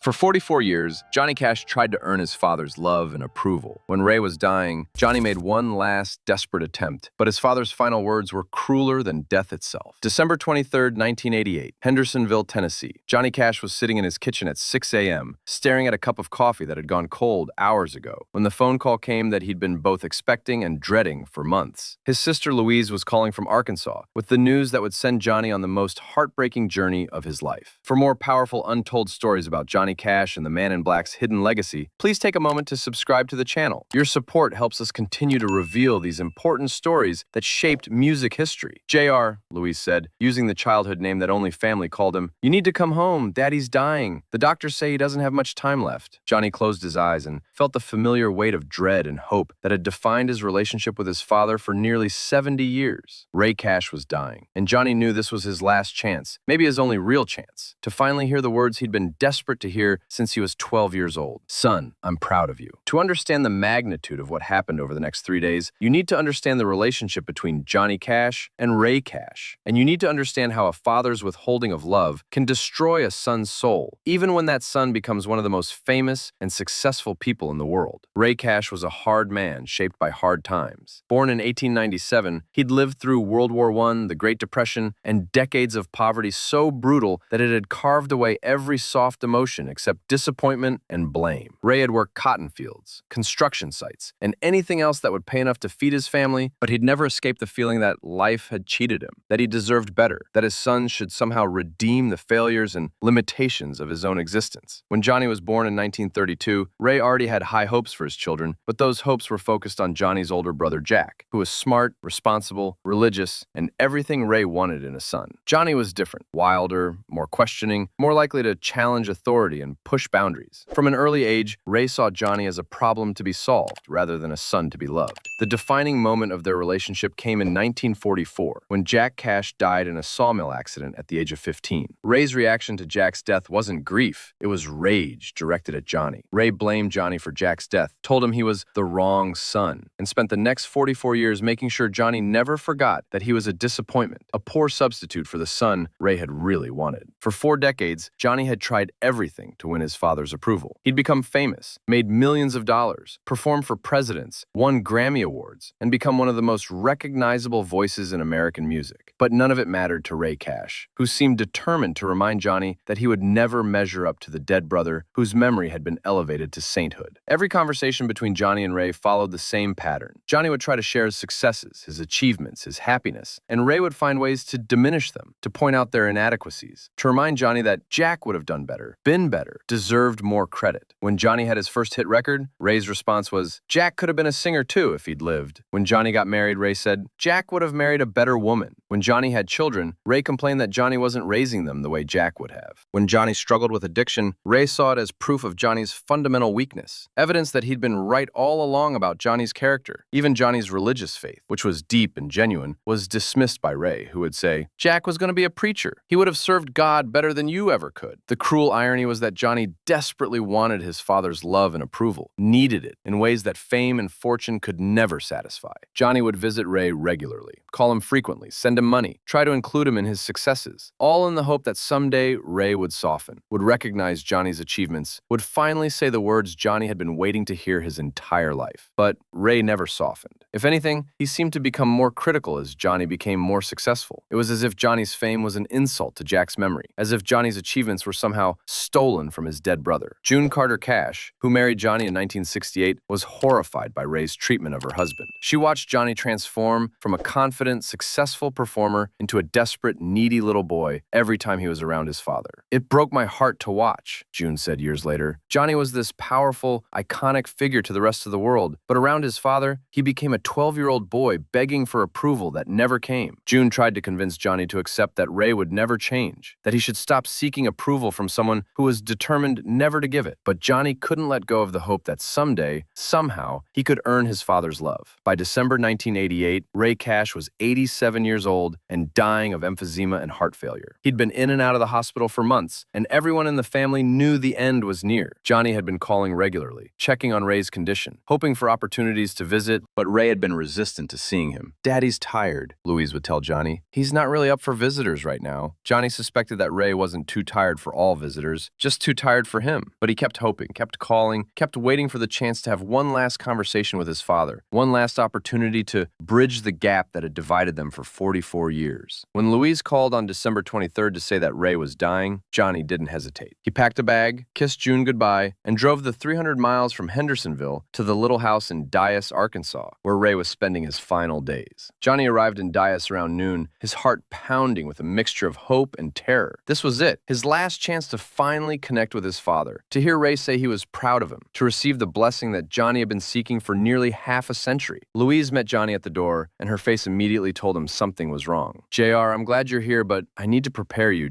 For 44 years, Johnny Cash tried to earn his father's love and approval. When Ray was dying, Johnny made one last desperate attempt, but his father's final words were crueler than death itself. December 23, 1988, Hendersonville, Tennessee. Johnny Cash was sitting in his kitchen at 6 a.m., staring at a cup of coffee that had gone cold hours ago, when the phone call came that he'd been both expecting and dreading for months. His sister Louise was calling from Arkansas with the news that would send Johnny on the most heartbreaking journey of his life. For more powerful, untold stories about Johnny Cash and the Man in Black's hidden legacy, please take a moment to subscribe to the channel. Your support helps us continue to reveal these important stories that shaped music history. JR, Louise said, using the childhood name that only family called him, "You need to come home. Daddy's dying. The doctors say he doesn't have much time left." Johnny closed his eyes and felt the familiar weight of dread and hope that had defined his relationship with his father for nearly 70 years. Ray Cash was dying, and Johnny knew this was his last chance, maybe his only real chance, to finally hear the words he'd been desperate to hear since he was 12 years old. "Son, I'm proud of you." To understand the magnitude of what happened over the next 3 days, you need to understand the relationship between Johnny Cash and Ray Cash. And you need to understand how a father's withholding of love can destroy a son's soul, even when that son becomes one of the most famous and successful people in the world. Ray Cash was a hard man shaped by hard times. Born in 1897, he'd lived through World War I, the Great Depression, and decades of poverty so brutal that it had carved away every soft emotion except disappointment and blame. Ray had worked cotton fields, construction sites, and anything else that would pay enough to feed his family, but he'd never escaped the feeling that life had cheated him, that he deserved better, that his son should somehow redeem the failures and limitations of his own existence. When Johnny was born in 1932, Ray already had high hopes for his children, but those hopes were focused on Johnny's older brother Jack, who was smart, responsible, religious, and everything Ray wanted in a son. Johnny was different, wilder, more questioning, more likely to challenge authority and push boundaries. From an early age, Ray saw Johnny as a problem to be solved rather than a son to be loved. The defining moment of their relationship came in 1944, when Jack Cash died in a sawmill accident at the age of 15. Ray's reaction to Jack's death wasn't grief, it was rage directed at Johnny. Ray blamed Johnny for Jack's death, told him he was the wrong son, and spent the next 44 years making sure Johnny never forgot that he was a disappointment, a poor substitute for the son Ray had really wanted. For 4 decades, Johnny had tried everything to win his father's approval. He'd become famous, made millions of dollars, performed for presidents, won Grammy Awards, and become one of the most recognizable voices in American music. But none of it mattered to Ray Cash, who seemed determined to remind Johnny that he would never measure up to the dead brother whose memory had been elevated to sainthood. Every conversation between Johnny and Ray followed the same pattern. Johnny would try to share his successes, his achievements, his happiness, and Ray would find ways to diminish them, to point out their inadequacies, to remind Johnny that Jack would have done better, been better, deserved more credit. When Johnny had his first hit record, Ray's response was, "Jack could have been a singer too if he'd lived." When Johnny got married, Ray said, "Jack would have married a better woman." When Johnny had children, Ray complained that Johnny wasn't raising them the way Jack would have. When Johnny struggled with addiction, Ray saw it as proof of Johnny's fundamental weakness, evidence that he'd been right all along about Johnny's character. Even Johnny's religious faith, which was deep and genuine, was dismissed by Ray, who would say, "Jack was going to be a preacher. He would have served God better than you ever could." The cruel irony was that Johnny desperately wanted his father's love and approval, needed it in ways that fame and fortune could never satisfy. Johnny would visit Ray regularly, call him frequently, send him money, try to include him in his successes, all in the hope that someday Ray would soften, would recognize Johnny's achievements, would finally say the words Johnny had been waiting to hear his entire life. But Ray never softened. If anything, he seemed to become more critical as Johnny became more successful. It was as if Johnny's fame was an insult to Jack's memory, as if Johnny's achievements were somehow stolen from his dead brother. June Carter Cash, who married Johnny in 1968, was horrified by Ray's treatment of her husband. She watched Johnny transform from a confident, successful performer into a desperate, needy little boy every time he was around his father. "It broke my heart to watch," June said years later. "Johnny was this powerful, iconic figure to the rest of the world, but around his father, he became a 12-year-old boy begging for approval that never came." June tried to convince Johnny to accept that Ray would never change, that he should stop seeking approval from someone who was determined never to give it. But Johnny couldn't let go of the hope that someday, somehow, he could earn his father's love. By December 1988, Ray Cash was 87 years old and dying of emphysema and heart failure. He'd been in and out of the hospital for months, and everyone in the family knew the end was near. Johnny had been calling regularly, checking on Ray's condition, hoping for opportunities to visit, but Ray had been resistant to seeing him. "Daddy's tired," Louise would tell Johnny. "He's not really up for visitors right now." Johnny suspected that Ray wasn't too tired for all visitors, just too tired for him. But he kept hoping, kept calling, kept waiting for the chance to have one last conversation with his father, one last opportunity to bridge the gap that had divided them for 44 years. When Louise called on December 23rd to say that Ray was dying, Johnny didn't hesitate. He packed a bag, kissed June goodbye, and drove the 300 miles from Hendersonville to the little house in Dyess, Arkansas, where Ray was spending his final days. Johnny arrived in Dyess around noon, his heart pounding with a mixture of hope and terror. This was it, his last chance to finally connect with his father, to hear Ray say he was proud of him, to receive the blessing that Johnny had been seeking for nearly half a century. Louise met Johnny at the door, and her face immediately told him something was wrong. "JR, I'm glad you're here, but I need to prepare you.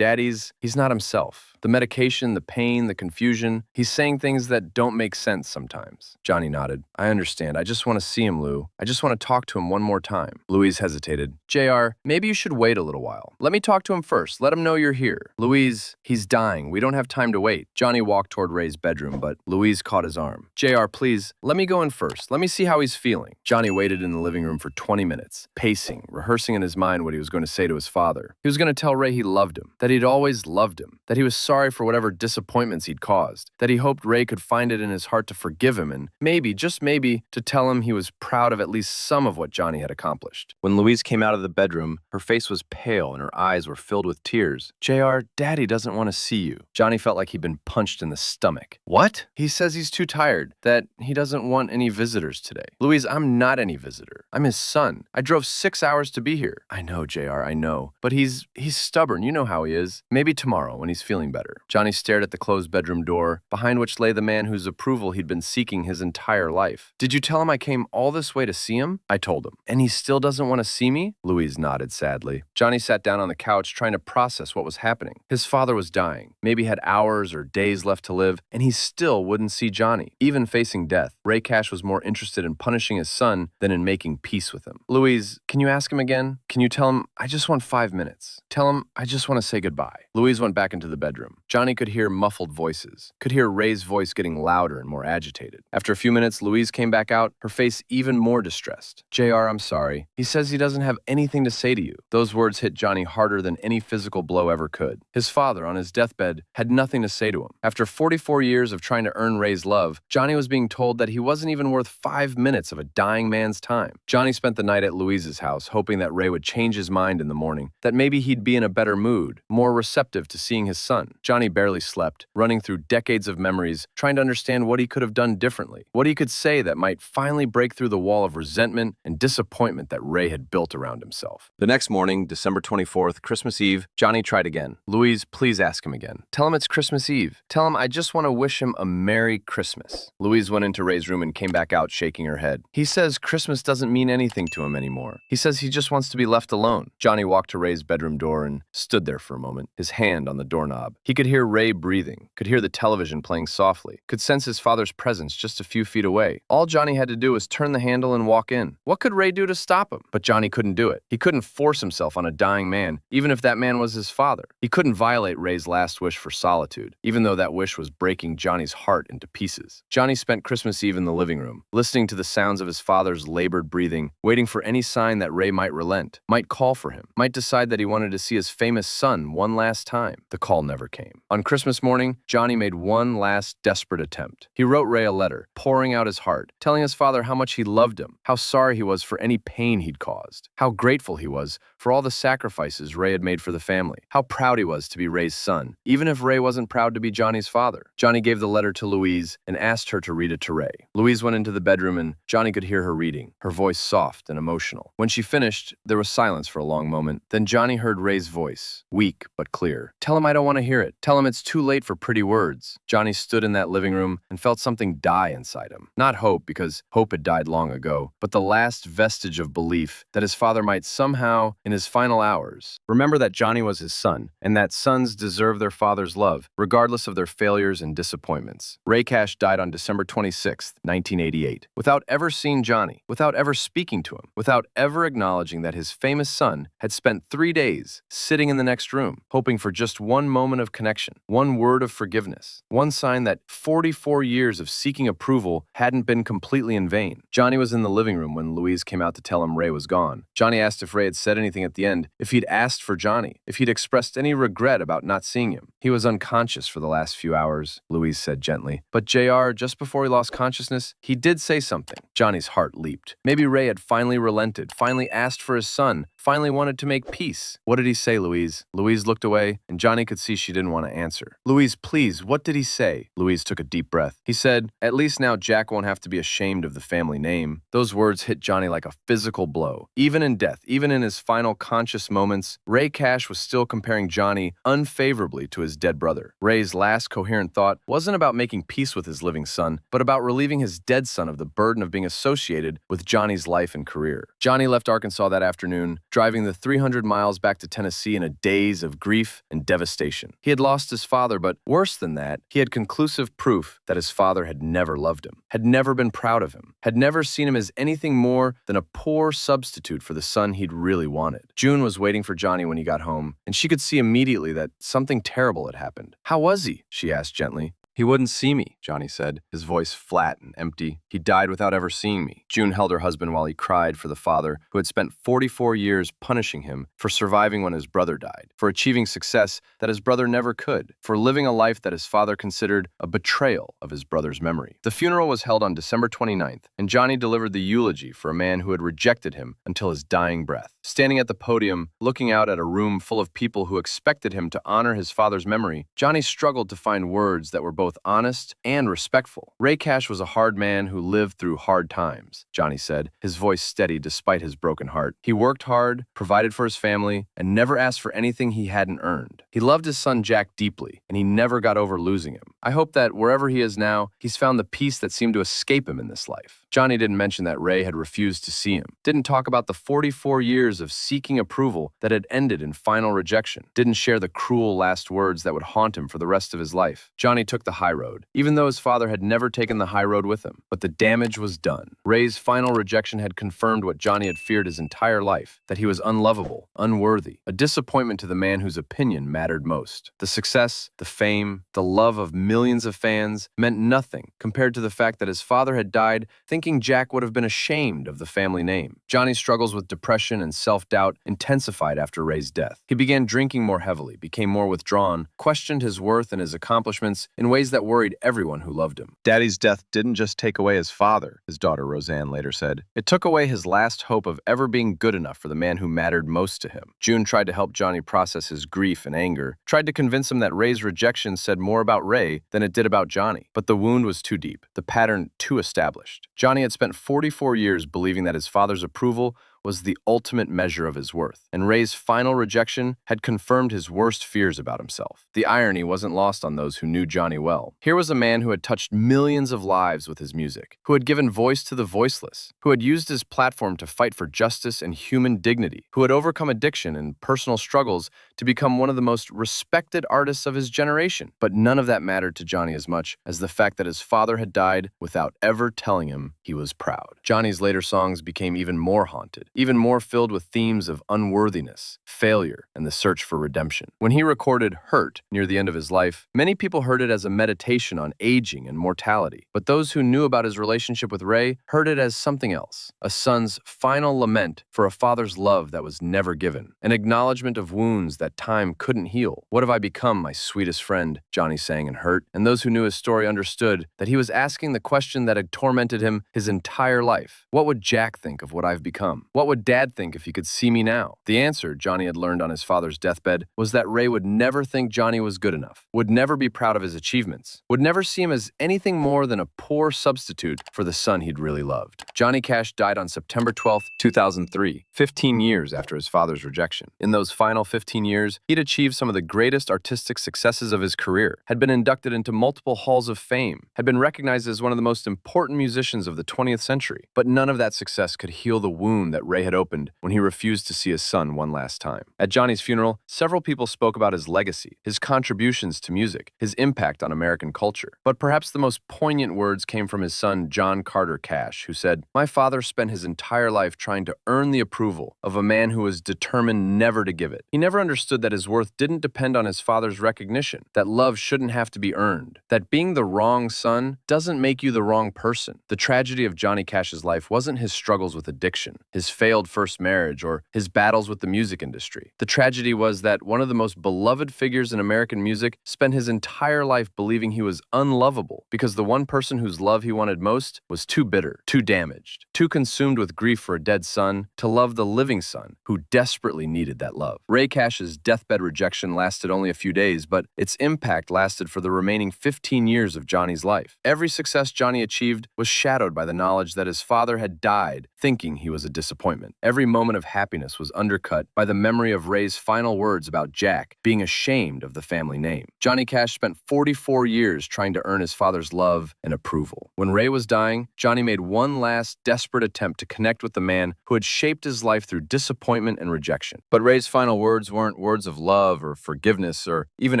He's not himself. The medication, the pain, the confusion, he's saying things that don't make sense sometimes." Johnny nodded. "I understand. I just want to see him, Lou. I just want to talk to him one more time." Louise hesitated. "JR, maybe you should wait a little while. Let me talk to him first. Let him know you're here." "Louise, he's dying. We don't have time to wait." Johnny walked toward Ray's bedroom, but Louise caught his arm. "JR, please, let me go in first. Let me see how he's feeling." Johnny waited in the living room for 20 minutes, pacing, rehearsing in his mind what he was going to say to his father. He was going to tell Ray he loved him, that he'd always loved him, that he was sorry for whatever disappointments he'd caused, that he hoped Ray could find it in his heart to forgive him, and maybe, just maybe, to tell him he was proud of at least some of what Johnny had accomplished. When Louise came out of the bedroom, her face was pale and her eyes were filled with tears. "JR, Daddy doesn't want to see you." Johnny felt like he'd been punched in the stomach. "What?" "He says he's too tired, that he doesn't want any visitors today." "Louise, I'm not any visitor. I'm his son. I drove 6 hours to be here." "I know, JR, I know. But he's stubborn. You know how he is. Maybe tomorrow when he's feeling better." Johnny stared at the closed bedroom door, behind which lay the man whose approval he'd been seeking his entire life. "Did you tell him I came all this way to see him?" "I told him." "And he still doesn't want to see me?" Louise nodded sadly. Johnny sat down on the couch trying to process what was happening. His father was dying, maybe had hours or days left to live, and he still wouldn't see Johnny. Even facing death, Ray Cash was more interested in punishing his son than in making peace with him. "Louise, can you ask him again? Can you tell him I just want 5 minutes? Tell him I just want to say goodbye." Louise went back into the bedroom. Johnny could hear muffled voices, could hear Ray's voice getting louder and more agitated. After a few minutes, Louise came back out, her face even more distressed. "JR, I'm sorry. He says he doesn't have anything to say to you." Those words hit Johnny harder than any physical blow ever could. His father, on his deathbed, had nothing to say to him. After 44 years of trying to earn Ray's love, Johnny was being told that he wasn't even worth 5 minutes of a dying man's time. Johnny spent the night at Louise's house, hoping that Ray would change his mind in the morning, that maybe he'd be in a better mood, more receptive to seeing his son. Johnny barely slept, running through decades of memories, trying to understand what he could have done differently, what he could say that might finally break through the wall of resentment and disappointment that Ray had built around himself. The next morning, December 24th, Christmas Eve, Johnny tried again. "Louise, please ask him again. Tell him it's Christmas Eve. Tell him I just want to wish him a Merry Christmas." Louise went into Ray's room and came back out shaking her head. "He says Christmas doesn't mean anything to him anymore. He says he just wants to be left alone." Johnny walked to Ray's bedroom door and stood there for a moment, his hand on the doorknob. He could hear Ray breathing, could hear the television playing softly, could sense his father's presence just a few feet away. All Johnny had to do was turn the handle and walk in. What could Ray do to stop him? But Johnny couldn't do it. He couldn't force himself on a dying man, even if that man was his father. He couldn't violate Ray's last wish for solitude, even though that wish was breaking Johnny's heart into pieces. Johnny spent Christmas Eve in the living room, listening to the sounds of his father's labored breathing, waiting for any sign that Ray might relent, might call for him, might decide that he wanted to see his famous son one last time. The call never came. On Christmas morning, Johnny made one last desperate attempt. He wrote Ray a letter, pouring out his heart, telling his father how much he loved him, how sorry he was for any pain he'd caused, how grateful he was for all the sacrifices Ray had made for the family, how proud he was to be Ray's son, even if Ray wasn't proud to be Johnny's father. Johnny gave the letter to Louise and asked her to read it to Ray. Louise went into the bedroom and Johnny could hear her reading, her voice soft and emotional. When she finished, there was silence for a long moment. Then Johnny heard Ray's voice, weak but clear. "Tell him I don't want to hear it. Tell him it's too late for pretty words." Johnny stood in that living room and felt something die inside him. Not hope, because hope had died long ago, but the last vestige of belief that his father might somehow, in in his final hours. Remember that Johnny was his son, and that sons deserve their father's love, regardless of their failures and disappointments. Ray Cash died on December 26, 1988, without ever seeing Johnny, without ever speaking to him, without ever acknowledging that his famous son had spent 3 days sitting in the next room, hoping for just one moment of connection, one word of forgiveness, one sign that 44 years of seeking approval hadn't been completely in vain. Johnny was in the living room when Louise came out to tell him Ray was gone. Johnny asked if Ray had said anything at the end, if he'd asked for Johnny, if he'd expressed any regret about not seeing him. He was unconscious for the last few hours, Louise said gently. But JR, just before he lost consciousness, he did say something. Johnny's heart leaped. Maybe Ray had finally relented, finally asked for his son, finally wanted to make peace. What did he say, Louise? Louise looked away, and Johnny could see she didn't want to answer. Louise, please, what did he say? Louise took a deep breath. He said, at least now Jack won't have to be ashamed of the family name. Those words hit Johnny like a physical blow. Even in death, even in his final conscious moments, Ray Cash was still comparing Johnny unfavorably to his dead brother. Ray's last coherent thought wasn't about making peace with his living son, but about relieving his dead son of the burden of being associated with Johnny's life and career. Johnny left Arkansas that afternoon, driving the 300 miles back to Tennessee in a daze of grief and devastation. He had lost his father, but worse than that, he had conclusive proof that his father had never loved him, had never been proud of him, had never seen him as anything more than a poor substitute for the son he'd really wanted. June was waiting for Johnny when he got home, and she could see immediately that something terrible had happened. How was he? She asked gently. He wouldn't see me, Johnny said, his voice flat and empty. He died without ever seeing me. June held her husband while he cried for the father who had spent 44 years punishing him for surviving when his brother died, for achieving success that his brother never could, for living a life that his father considered a betrayal of his brother's memory. The funeral was held on December 29th, and Johnny delivered the eulogy for a man who had rejected him until his dying breath. Standing at the podium, looking out at a room full of people who expected him to honor his father's memory, Johnny struggled to find words that were both honest and respectful. Ray Cash was a hard man who lived through hard times, Johnny said, his voice steady despite his broken heart. He worked hard, provided for his family, and never asked for anything he hadn't earned. He loved his son Jack deeply, and he never got over losing him. I hope that wherever he is now, he's found the peace that seemed to escape him in this life. Johnny didn't mention that Ray had refused to see him, didn't talk about the 44 years of seeking approval that had ended in final rejection, didn't share the cruel last words that would haunt him for the rest of his life. Johnny took the high road, even though his father had never taken the high road with him. But the damage was done. Ray's final rejection had confirmed what Johnny had feared his entire life, that he was unlovable, unworthy, a disappointment to the man whose opinion mattered most. The success, the fame, the love of millions of fans meant nothing compared to the fact that his father had died thinking Jack would have been ashamed of the family name. Johnny's struggles with depression and self-doubt intensified after Ray's death. He began drinking more heavily, became more withdrawn, questioned his worth and his accomplishments in ways that worried everyone who loved him. Daddy's death didn't just take away his father, his daughter Roseanne later said. It took away his last hope of ever being good enough for the man who mattered most to him. June tried to help Johnny process his grief and anger, tried to convince him that Ray's rejection said more about Ray than it did about Johnny. But the wound was too deep, the pattern too established. Johnny had spent 44 years believing that his father's approval was the ultimate measure of his worth, and Ray's final rejection had confirmed his worst fears about himself. The irony wasn't lost on those who knew Johnny well. Here was a man who had touched millions of lives with his music, who had given voice to the voiceless, who had used his platform to fight for justice and human dignity, who had overcome addiction and personal struggles to become one of the most respected artists of his generation. But none of that mattered to Johnny as much as the fact that his father had died without ever telling him he was proud. Johnny's later songs became even more haunted, even more filled with themes of unworthiness, failure, and the search for redemption. When he recorded Hurt near the end of his life, many people heard it as a meditation on aging and mortality. But those who knew about his relationship with Ray heard it as something else, a son's final lament for a father's love that was never given, an acknowledgement of wounds that time couldn't heal. What have I become, my sweetest friend? Johnny sang in Hurt, and those who knew his story understood that he was asking the question that had tormented him his entire life. What would Jack think of what I've become? What would Dad think if he could see me now? The answer, Johnny had learned on his father's deathbed, was that Ray would never think Johnny was good enough, would never be proud of his achievements, would never see him as anything more than a poor substitute for the son he'd really loved. Johnny Cash died on September 12, 2003, 15 years after his father's rejection. In those final 15 years, he'd achieved some of the greatest artistic successes of his career, had been inducted into multiple halls of fame, had been recognized as one of the most important musicians of the 20th century. But none of that success could heal the wound that Ray had opened when he refused to see his son one last time. At Johnny's funeral, several people spoke about his legacy, his contributions to music, his impact on American culture. But perhaps the most poignant words came from his son, John Carter Cash, who said, "My father spent his entire life trying to earn the approval of a man who was determined never to give it. He never understood that his worth didn't depend on his father's recognition, that love shouldn't have to be earned, that being the wrong son doesn't make you the wrong person." The tragedy of Johnny Cash's life wasn't his struggles with addiction, his failed first marriage, or his battles with the music industry. The tragedy was that one of the most beloved figures in American music spent his entire life believing he was unlovable because the one person whose love he wanted most was too bitter, too damaged, too consumed with grief for a dead son to love the living son who desperately needed that love. Ray Cash's Deathbed Rejection lasted only a few days, but its impact lasted for the remaining 15 years of Johnny's life. Every success Johnny achieved was shadowed by the knowledge that his father had died thinking he was a disappointment. Every moment of happiness was undercut by the memory of Ray's final words about Jack being ashamed of the family name. Johnny Cash spent 44 years trying to earn his father's love and approval. When Ray was dying, Johnny made one last desperate attempt to connect with the man who had shaped his life through disappointment and rejection. But Ray's final words weren't words of love or forgiveness or even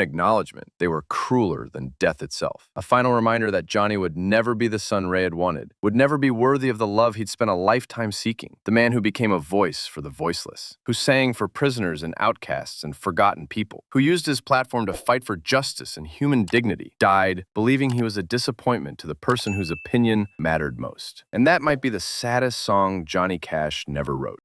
acknowledgement. They were crueler than death itself. A final reminder that Johnny would never be the son Ray had wanted, would never be worthy of the love he'd spent a lifetime seeking. The man who became a voice for the voiceless, who sang for prisoners and outcasts and forgotten people, who used his platform to fight for justice and human dignity, died believing he was a disappointment to the person whose opinion mattered most. And that might be the saddest song Johnny Cash never wrote.